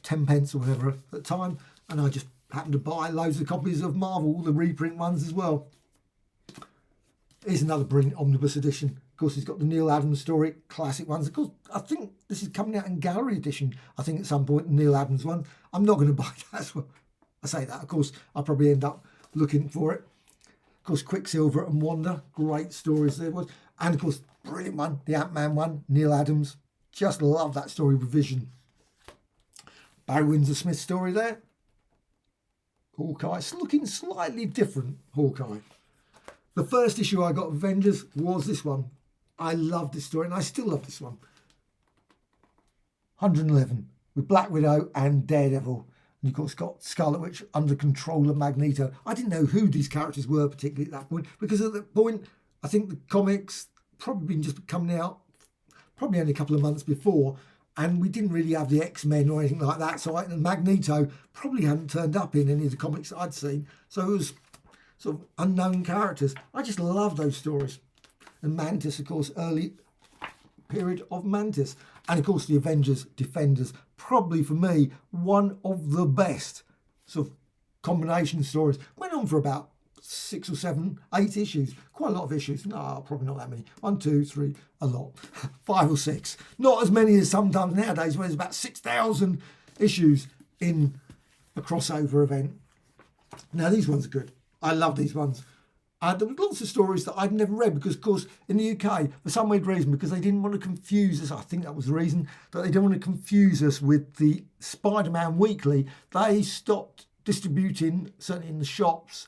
10 pence or whatever at the time. And I just happened to buy loads of copies of Marvel, the reprint ones as well. Here's another brilliant omnibus edition. Of course, it's got the Neil Adams story, classic ones. Of course, I think this is coming out in gallery edition, I think at some point, the Neil Adams one. I'm not going to buy that as well. I say that, of course, I'll probably end up looking for it. Of course, Quicksilver and Wanda, great stories there was. And of course, brilliant one, the Ant-Man one, Neil Adams. Just love that story with Vision. Barry Windsor Smith story there. Hawkeye, it's looking slightly different, Hawkeye. The first issue I got of Avengers was this one. I love this story, and I still love this one. 111, with Black Widow and Daredevil. And of course got Scarlet Witch under control of Magneto. I didn't know who these characters were particularly at that point, because at that point, I think the comics probably been just coming out probably only a couple of months before, and we didn't really have the X-Men or anything like that. So Magneto probably hadn't turned up in any of the comics that I'd seen. So it was sort of unknown characters. I just love those stories. And Mantis, of course, early period of Mantis. And of course the Avengers Defenders, probably for me one of the best sort of combination stories. Went on for about 6 or 7, 8 issues, quite a lot of issues. No, probably not that many. 1, 2, 3, a lot. 5 or 6, not as many as sometimes nowadays where there's about 6,000 issues in a crossover event. Now, these ones are good. I love these ones. There were lots of stories that I'd never read because, of course, in the UK, for some weird reason, because they didn't want to confuse us, I think that was the reason, that they didn't want to confuse us with the Spider-Man Weekly, they stopped distributing, certainly in the shops,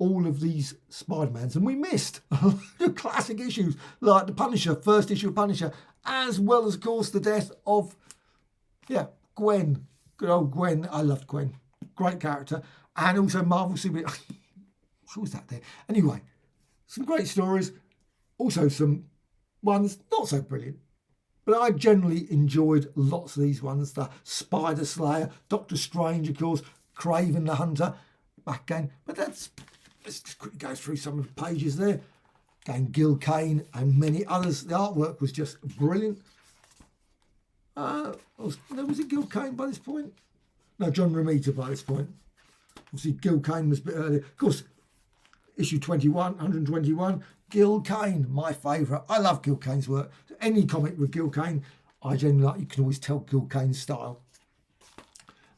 all of these Spider-Mans. And we missed a lot of classic issues, like the Punisher, first issue of Punisher, as well as, of course, the death of, Gwen. Good old Gwen. I loved Gwen. Great character. And also Marvel Super... Who was that there? Anyway, some great stories. Also some ones not so brilliant. But I generally enjoyed lots of these ones. The Spider Slayer, Doctor Strange, of course, Kraven the Hunter, back again. But let's just quickly go through some of the pages there. Again, Gil Kane and many others. The artwork was just brilliant. Was it Gil Kane by this point? No, John Romita by this point. Obviously, Gil Kane was a bit earlier. Of course, issue 21, 121, Gil Kane, my favourite. I love Gil Kane's work. Any comic with Gil Kane, I generally like. You can always tell Gil Kane's style.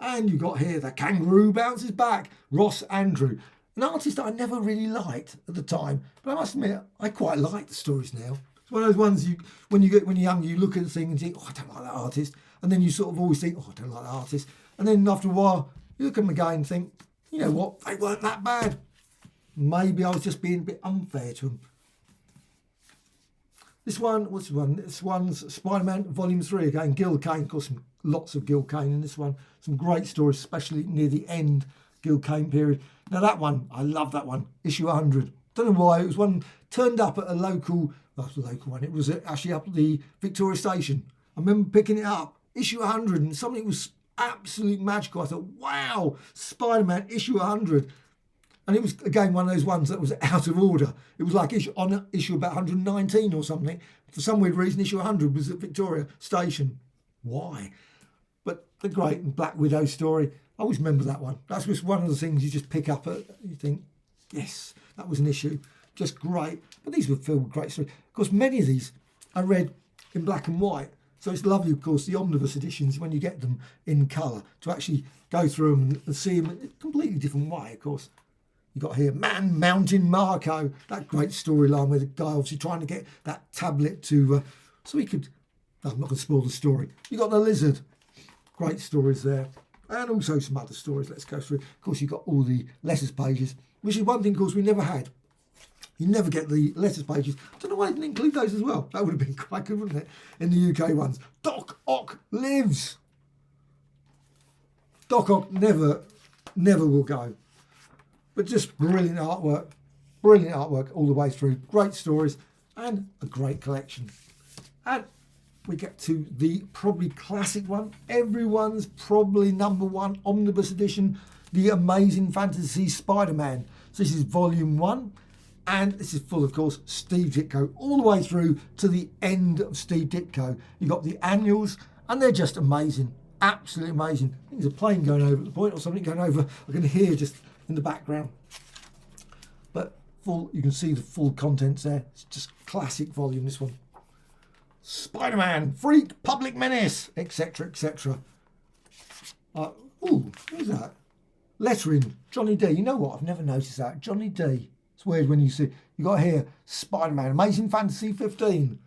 And you got here, the Kangaroo bounces back, Ross Andrew, an artist that I never really liked at the time, but I must admit, I quite like the stories now. It's one of those ones when you're young, you look at the thing and think, oh, I don't like that artist, and then you sort of always think, oh, I don't like that artist, and then after a while, you look at them again and think, you know what, they weren't that bad. Maybe I was just being a bit unfair to them. This one, what's this one? This one's Spider-Man Volume 3 again. Gil Kane, of course, lots of Gil Kane in this one. Some great stories, especially near the end Gil Kane period. Now that one, I love that one. Issue 100. Don't know why. It was one turned up at a local, that's the local one. It was actually up at the Victoria Station. I remember picking it up. Issue 100, and something was absolutely magical. I thought, wow, Spider-Man issue 100. And it was, again, one of those ones that was out of order. It was like issue about 119 or something. For some weird reason, issue 100 was at Victoria Station. Why? But the great Black Widow story, I always remember that one. That's just one of the things you just pick up at, you think, yes, that was an issue. Just great. But these were filled with great stories. Of course, many of these I read in black and white. So it's lovely, of course, the omnibus editions, when you get them in colour, to actually go through them and see them in a completely different way, of course. You got here, Man Mountain Marco, that great storyline where the guy obviously trying to get that tablet to, so he could, no, I'm not going to spoil the story. You got the Lizard, great stories there. And also some other stories, let's go through. Of course, you got all the letters pages, which is one thing, of course, we never had. You never get the letters pages. I don't know why I didn't include those as well. That would have been quite good, wouldn't it? In the UK ones. Doc Ock lives. Doc Ock never will go. But just brilliant artwork all the way through. Great stories and a great collection. And we get to the probably classic one. Everyone's probably number one omnibus edition, the Amazing Fantasy Spider-Man. So this is volume 1. And this is full, of course, Steve Ditko, all the way through to the end of Steve Ditko. You've got the annuals, and they're just amazing. Absolutely amazing. I think there's a plane going over at the point, or something going over. I can hear just in the background. But full, you can see the full contents there. It's just classic volume, this one. Spider-Man, Freak, Public Menace, etc., etc. Ooh, what is that? Lettering, Johnny D. You know what? I've never noticed that. Johnny D. It's weird when you see, you got here, Spider-Man, Amazing Fantasy 15.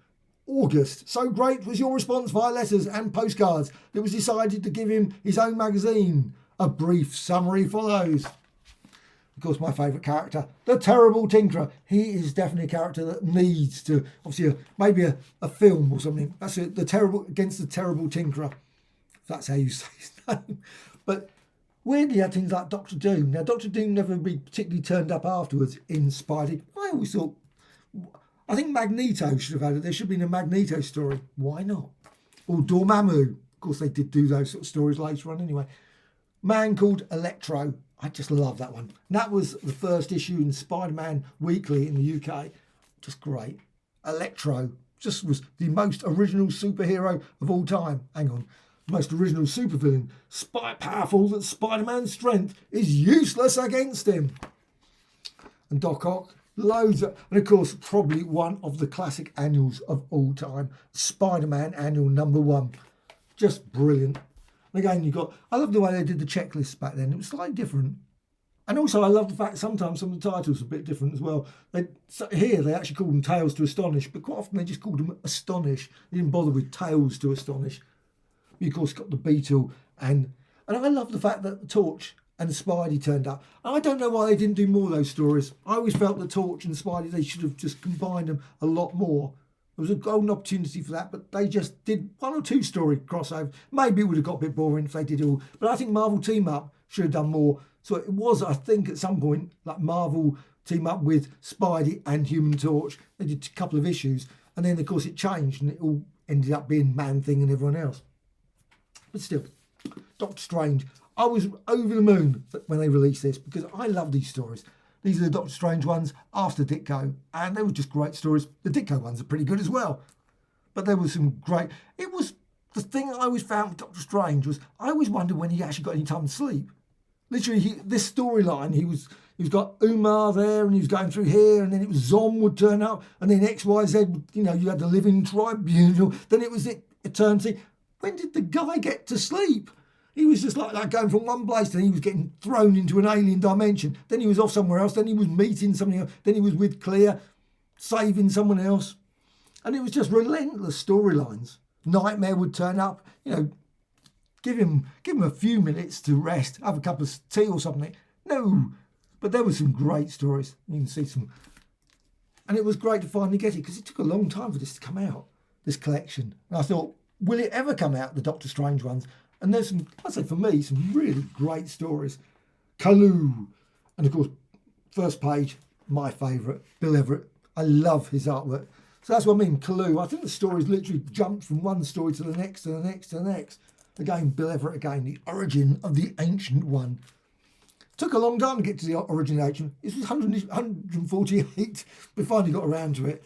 August, so great was your response via letters and postcards that it was decided to give him his own magazine. A brief summary follows. Of course, my favourite character, the Terrible Tinkerer. He is definitely a character that needs to, obviously, maybe a film or something. That's it, the Terrible Tinkerer. If that's how you say his name. But weirdly, had things like Doctor Doom. Now, Doctor Doom never really particularly turned up afterwards in Spidey. I always thought, I think Magneto should have had it. There should have been a Magneto story. Why not? Or Dormammu. Of course, they did do those sort of stories later on anyway. Man called Electro. I just love that one. And that was the first issue in Spider-Man Weekly in the UK. Just great. Electro just was the most original superhero of all time. Hang on. Most original supervillain, powerful that Spider-Man's strength is useless against him. And Doc Ock, loads of, and of course, probably one of the classic annuals of all time, Spider-Man Annual #1. Just brilliant. And again, I love the way they did the checklists back then. It was slightly different. And also, I love the fact sometimes some of the titles are a bit different as well. Here, they actually called them Tales to Astonish, but quite often they just called them Astonish. They didn't bother with Tales to Astonish. You, of course, got the Beetle, and I love the fact that the Torch and Spidey turned up. And I don't know why they didn't do more of those stories. I always felt the Torch and Spidey, they should have just combined them a lot more. There was a golden opportunity for that, but they just did 1 or 2 story crossover. Maybe it would have got a bit boring if they did it all. But I think Marvel Team Up should have done more. So it was, I think, at some point, like Marvel Team Up with Spidey and Human Torch. They did a couple of issues. And then, of course, it changed and it all ended up being Man-Thing and everyone else. But still, Doctor Strange. I was over the moon when they released this because I love these stories. These are the Doctor Strange ones after Ditko, and they were just great stories. The Ditko ones are pretty good as well. But there was some great... It was... The thing I always found with Doctor Strange was I always wondered when he actually got any time to sleep. Literally, this storyline, he's got Umar there, and he was going through here, and then it was Zom would turn up, and then XYZ, you had the Living Tribunal, then it was Eternity. When did the guy get to sleep? He was just like that, going from one place, then he was getting thrown into an alien dimension. Then he was off somewhere else. Then he was meeting somebody else. Then he was with Clea, saving someone else. And it was just relentless storylines. Nightmare would turn up, give him a few minutes to rest, have a cup of tea or something. No, but there were some great stories. You can see some. And it was great to finally get it because it took a long time for this to come out, this collection. And I thought, will it ever come out, the Doctor Strange ones? And there's some, I'd say for me, some really great stories. Kull. And of course, first page, my favourite, Bill Everett. I love his artwork. So that's what I mean, Kull. I think the stories literally jumped from one story to the next, to the next, to the next. Again, Bill Everett again, the origin of the Ancient One. Took a long time to get to the origination. This was 148. We finally got around to it.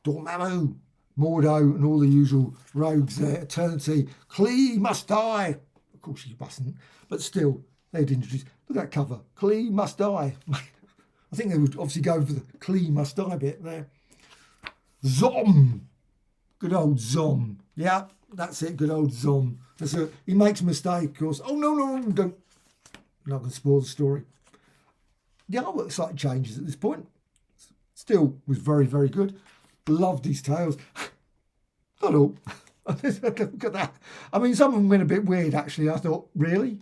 Dormammu, Mordo, and all the usual rogues there. Eternity. Klee must die. Of course she mustn't, but still, they'd introduce. Look at that cover. Klee must die. I think they would obviously go for the Klee must die bit there. Zom. Good old Zom. Yeah, that's it. Good old Zom. He makes a mistake, of course. Oh, no, don't. I'm not going to spoil the story. The artwork slightly changes at this point. Still was very, very good. Loved these tales. Not all. Look at that. I mean, some of them went a bit weird, actually. I thought, really?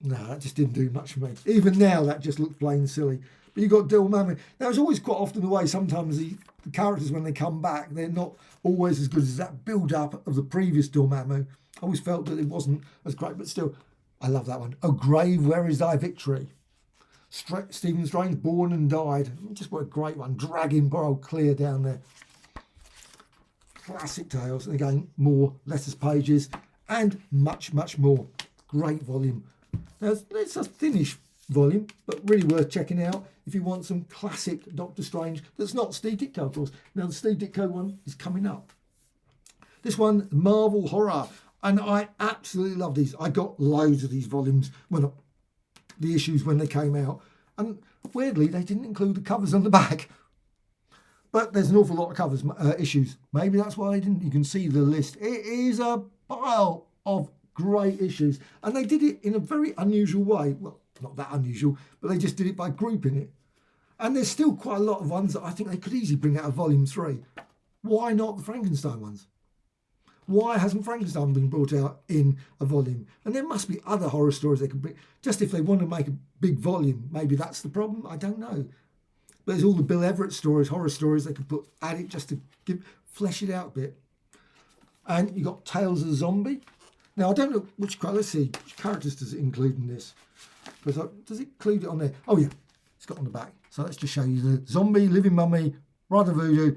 No, that just didn't do much for me. Even now, that just looks plain silly. But you got Dormammu. Now, it's always quite often the way sometimes the characters, when they come back, they're not always as good as that build-up of the previous Dormammu. I always felt that it wasn't as great, but still, I love that one. Oh, grave, where is thy victory? Stephen Strange, born and died. Just what a great one. Dragging poor old Clea down there. Classic tales. And again, more letters pages and much, much more. Great volume. Now, it's a thinnish volume, but really worth checking out if you want some classic Doctor Strange. That's not Steve Ditko, of course. Now, the Steve Ditko one is coming up. This one, Marvel Horror. And I absolutely love these. I got loads of these volumes, the issues when they came out. And weirdly, they didn't include the covers on the back. But there's an awful lot of covers, issues. Maybe that's why they didn't. You can see the list. It is a pile of great issues. And they did it in a very unusual way. Well, not that unusual, but they just did it by grouping it. And there's still quite a lot of ones that I think they could easily bring out of volume 3. Why not the Frankenstein ones? Why hasn't Frankenstein been brought out in a volume? And there must be other horror stories they could bring. Just if they want to make a big volume, maybe that's the problem. I don't know. But there's all the Bill Everett stories, horror stories they could add it just to flesh it out a bit. And you got Tales of the Zombie. Now I don't know which characters does it include in this? Does it include it on there? Oh yeah, it's got on the back. So let's just show you the Zombie, Living Mummy, Brother Voodoo,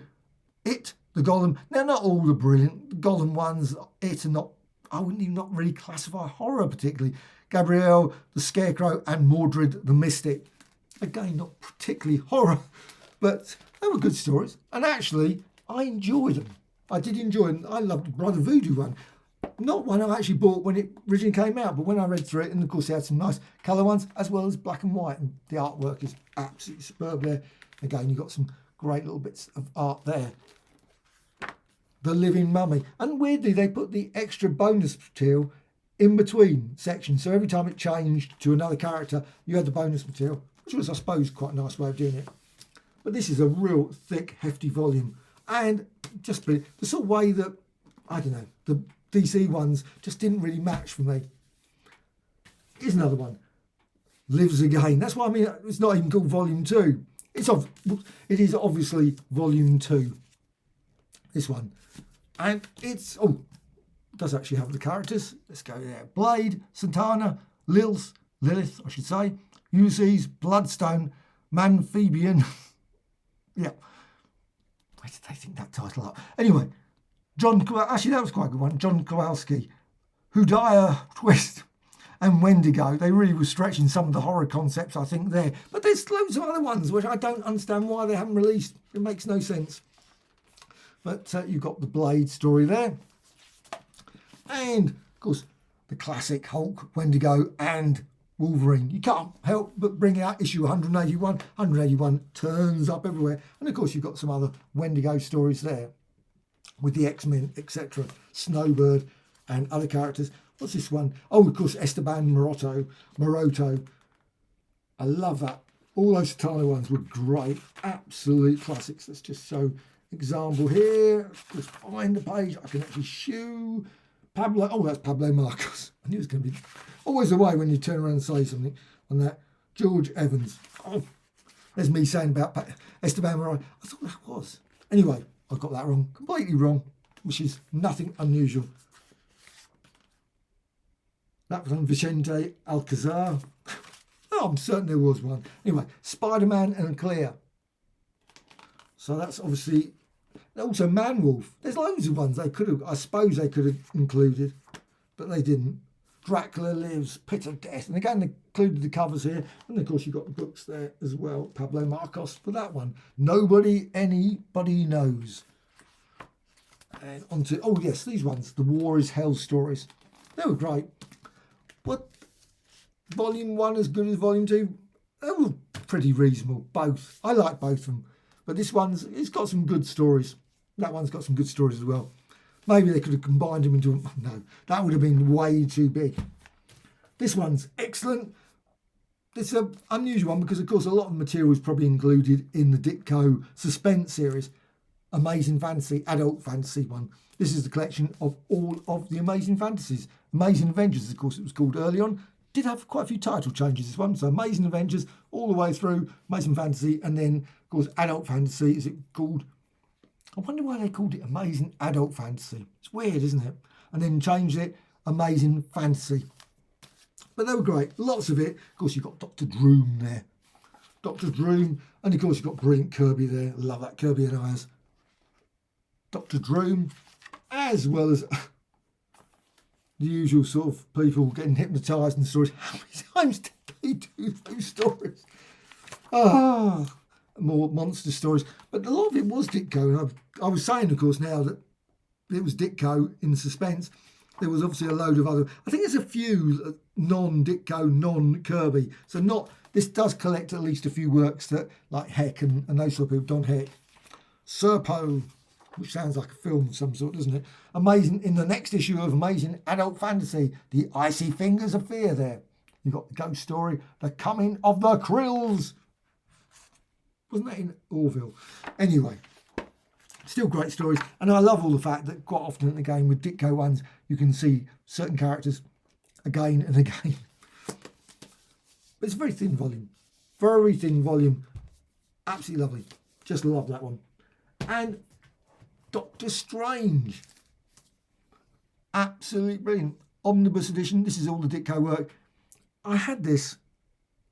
It, the Golem. Now, not all the brilliant Golem ones. It are not, I wouldn't even not really classify horror particularly. Gabrielle, the Scarecrow, and Mordred, the Mystic. Again, not particularly horror, but they were good stories. And actually, I enjoyed them. I did enjoy them. I loved the Brother Voodoo one. Not one I actually bought when it originally came out, but when I read through it, and of course they had some nice colour ones, as well as black and white. And the artwork is absolutely superb there. Again, you've got some great little bits of art there. The Living Mummy. And weirdly, they put the extra bonus material in between sections. So every time it changed to another character, you had the bonus material, which was, I suppose, quite a nice way of doing it. But this is a real thick, hefty volume. And just the sort of way that, I don't know, the DC ones just didn't really match for me. Here's another one. Lives Again. That's why I mean, it's not even called Volume 2. It is obviously Volume 2. This one. And it's, it does actually have the characters. Let's go there. Blade, Santana, Lilith, I should say, Ulysses, Bloodstone, Manphibian. Yeah. Why did they think that title up? Anyway, actually that was quite a good one. John Kowalski, Hudaya, Twist, and Wendigo. They really were stretching some of the horror concepts, I think, there. But there's loads of other ones which I don't understand why they haven't released. It makes no sense. But you've got the Blade story there. And, of course, the classic Hulk, Wendigo, and Wolverine. You can't help but bring out issue 181. 181 turns up everywhere. And, of course, you've got some other Wendigo stories there with the X-Men, etc. Snowbird and other characters. What's this one? Oh, of course, Esteban Maroto. I love that. All those Satana ones were great. Absolute classics. Let's just show example here. Just find the page. I can actually shoe Pablo. Oh, that's Pablo Marcos. I knew it was going to be always the way when you turn around and say something on that. George Evans. Oh, there's me saying about Esteban Maroto. I thought that was. Anyway, I got that wrong. Completely wrong, which is nothing unusual. That was on Vicente Alcazar. Oh, I'm certain there was one. Anyway, Spider-Man and Clear. So that's obviously also Man-Wolf. There's loads of ones they could have, I suppose they could have included, but they didn't. Dracula Lives, Pit of Death. And again, they included the covers here. And of course, you've got the books there as well. Pablo Marcos for that one. Nobody Anybody Knows. And onto, oh yes, these ones. The War is Hell stories. They were great. What? Volume 1 as good as Volume 2? They were pretty reasonable, both. I like both of them. But this one's, it's got some good stories. That one's got some good stories as well. Maybe they could have combined them into, no, that would have been way too big. This one's excellent. It's an unusual one because, of course, a lot of the material is probably included in the Ditko suspense series. Amazing Fantasy, adult fantasy one. This is the collection of all of the Amazing Fantasies. Amazing Avengers, of course, it was called early on. Did have quite a few title changes, this one. So Amazing Avengers all the way through, Amazing Fantasy, and then, of course, Adult Fantasy. Is it called? I wonder why they called it Amazing Adult Fantasy. It's weird, isn't it? And then changed it Amazing Fantasy. But they were great. Lots of it. Of course, you've got Dr. Droom there. Dr. Droom. And, of course, you've got brilliant Kirby there. Love that Kirby and Ayers. Dr. Droom, as well as the usual sort of people getting hypnotised in the stories. How many times did they do those stories? More monster stories. But a lot of it was Ditko. And I was saying, of course, now that it was Ditko in suspense. There was obviously a load of other. I think there's a few non-Ditko, non-Kirby. So not. This does collect at least a few works that, like Heck and those sort of people. Don Heck. Serpo, which sounds like a film of some sort, doesn't it? Amazing. In the next issue of Amazing Adult Fantasy, the Icy Fingers of Fear there. You've got the ghost story, The Coming of the Krills. Wasn't that in Orville? Anyway, still great stories. And I love all the fact that quite often in the game with Ditko ones, you can see certain characters again and again. But it's a very thin volume. Very thin volume. Absolutely lovely. Just love that one. And Doctor Strange. Absolutely brilliant. Omnibus edition. This is all the Ditko work. I had this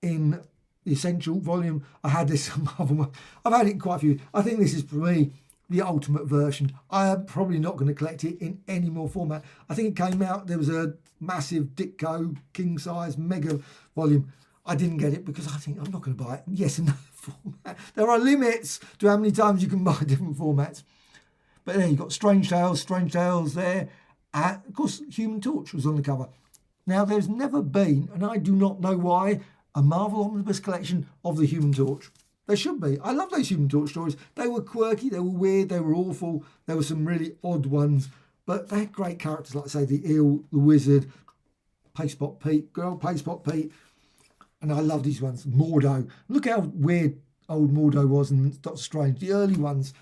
in the Essential volume. I had this some other one. I've had it in quite a few. I think this is, for me, the ultimate version. I am probably not going to collect it in any more format. I think it came out, there was a massive Ditko king size mega volume. I didn't get it because I think I'm not going to buy it. Yes, another format. There are limits to how many times you can buy different formats. But there you've got Strange Tales there. And of course, Human Torch was on the cover. Now, there's never been, and I do not know why, a Marvel Omnibus collection of the Human Torch. There should be. I love those Human Torch stories. They were quirky, they were weird, they were awful. There were some really odd ones, but they had great characters, like, say, the Eel, the Wizard, Pastebot Pete, girl Pastebot Pete. And I love these ones. Mordo. Look how weird old Mordo was in Doctor Strange. The early ones,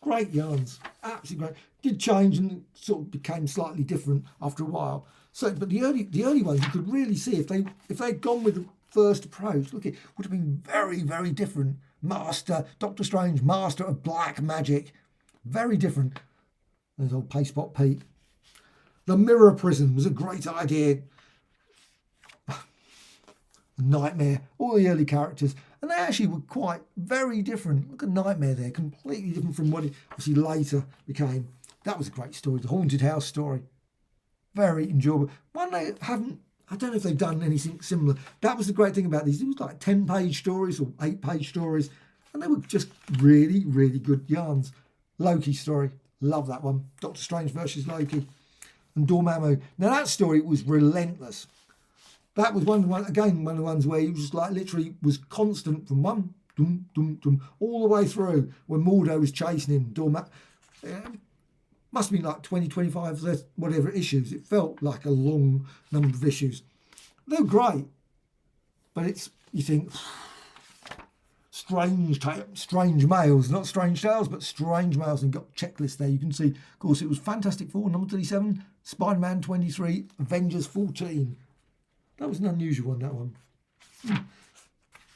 great yarns. Absolutely great. Did change and sort of became slightly different after a while. So, but the early ones, you could really see if they'd gone with the first approach, look, it would have been very, very different. Doctor Strange, master of black magic. Very different. There's old Pastebot Pete. The Mirror Prison was a great idea. Nightmare, all the early characters, and they actually were quite very different. Look at Nightmare there, completely different from what he obviously later became. That was a great story, the Haunted House story. Very enjoyable. One they haven't, I don't know if they've done anything similar. That was the great thing about these. It was like 10-page stories or 8-page stories, and they were just really, really good yarns. Loki story, love that one. Doctor Strange versus Loki. And Dormammu. Now that story was relentless. That was one of the ones where he was just like literally was constant from one dum dum dum all the way through when Mordo was chasing him. Must have been like 20, 25, whatever issues. It felt like a long number of issues. They were great, but you think strange males, not strange tales, but strange males. And got checklist there. You can see, of course, it was Fantastic Four number 37, Spider-Man 23, Avengers 14. That was an unusual one, that one.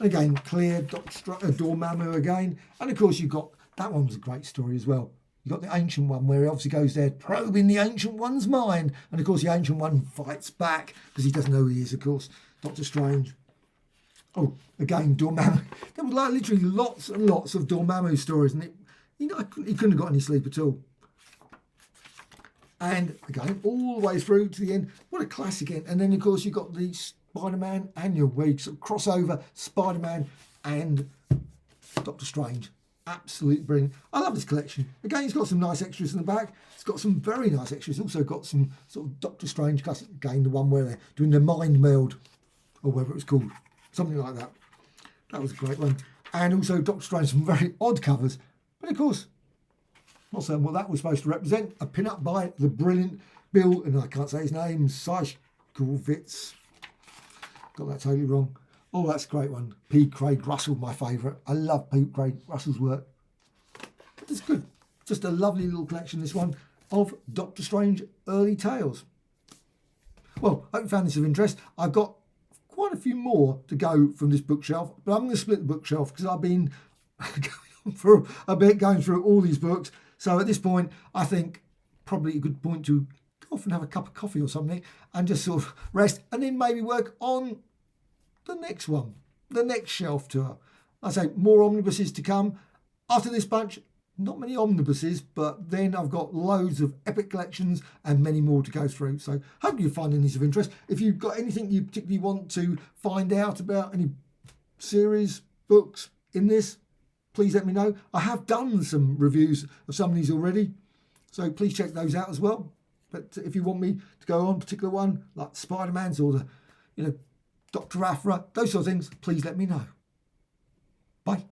Again, clear, Dormammu again. And of course, you've got, that one was a great story as well. You've got the Ancient One where he obviously goes there probing the Ancient One's mind. And of course, the Ancient One fights back because he doesn't know who he is, of course. Doctor Strange. Oh, again, Dormammu. There was like literally lots and lots of Dormammu stories. And he couldn't have got any sleep at all. And again, all the way through to the end. What a classic end. And then, of course, you've got the Spider-Man annual where you sort of cross over Spider-Man and Doctor Strange. Absolutely brilliant. I love this collection. Again, it's got some nice extras in the back. It's got some very nice extras. Also got some sort of Doctor Strange classic. Again, the one where they're doing the mind meld or whatever it was called. Something like that. That was a great one. And also Doctor Strange, some very odd covers. But of course, not saying what that was supposed to represent. A pin-up by the brilliant Bill, and I can't say his name, Szykulwicz. Got that totally wrong. Oh, that's a great one. P. Craig Russell, my favourite. I love P. Craig Russell's work. But it's good. Just a lovely little collection, this one, of Doctor Strange early tales. Well, I hope you found this of interest. I've got quite a few more to go from this bookshelf, but I'm going to split the bookshelf because I've been going on for a bit, going through all these books. So at this point, I think probably a good point to go off and have a cup of coffee or something and just sort of rest and then maybe work on the next one, the next shelf tour. I say more omnibuses to come. After this bunch, not many omnibuses, but then I've got loads of epic collections and many more to go through. So hope you're finding these of interest. If you've got anything you particularly want to find out about, any series, books in this, please let me know. I have done some reviews of some of these already, so please check those out as well. But if you want me to go on a particular one, like Spider-Man's or the, Dr. Aphra, those sort of things, please let me know. Bye.